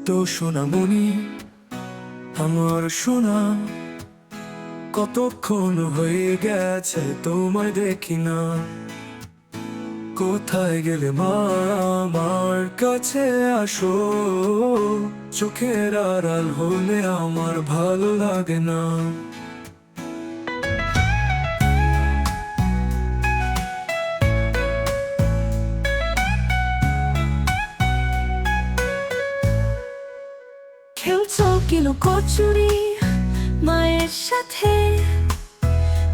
তো সোনামণি, আমার সোনা, কতক্ষণ হয়ে গেছে তোমায় দেখি না। কোথায় গেলে মা, আমার কাছে আসো। চোখের আড়াল হলে আমার ভালো লাগে না। খেলছো কিলো কচুরি মায়ের সাথে,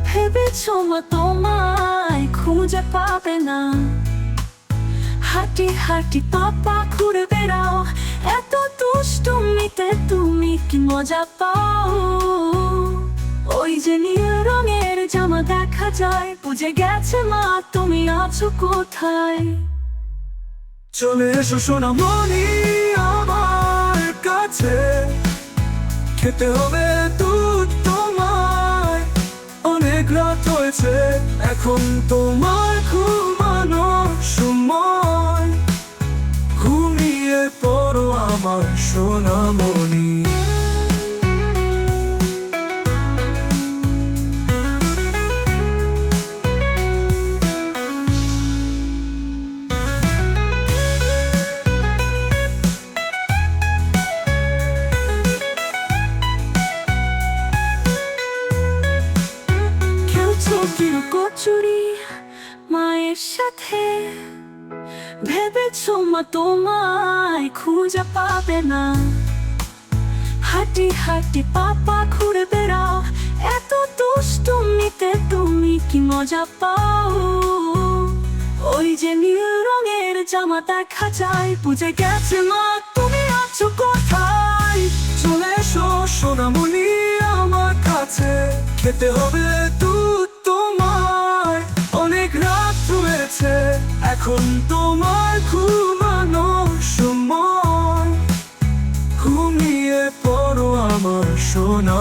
ভেবেছো মা তোমায় খুঁজে পাবে না। হাঁটি হাঁটি পাপা ঘুরে বেড়াও, এত দুষ্টুমিতে তুমি কি মজা পাও। ওই যে নীল রঙের জামা দেখা যায়, বুঝে গেছে মা তুমি আছো কোথায়। চলে এসো সোনামণি আমার কাছে, খেতে হবে দুধ তোমায়। অনেক রাত হয়েছে, এখন তোমার ঘুমানোর সময়। ঘুমিয়ে পড়ো আমার সোনামণি। কিলো কচুরি মায়ের সাথে, ভেবেছো মা তোমায় খুঁজে পাবে না। হাঁটি হাঁটি পাপা ঘুরে বেড়াও, এত দুষ্টুমিতে তুমি কি মজা পাও। ওই যে নীল রঙের জামা দেখা যায়, বুঝে গেছে মা তুমি আছো কোথায়। চলে এসো সোনামণি আমার কাছে, খেতে হবে দুধ তোমায়। অনেক রাত হয়েছে, এখন তোমার ঘুমানোর সময়। ঘুমিয়ে পড়ো আমার সোনা।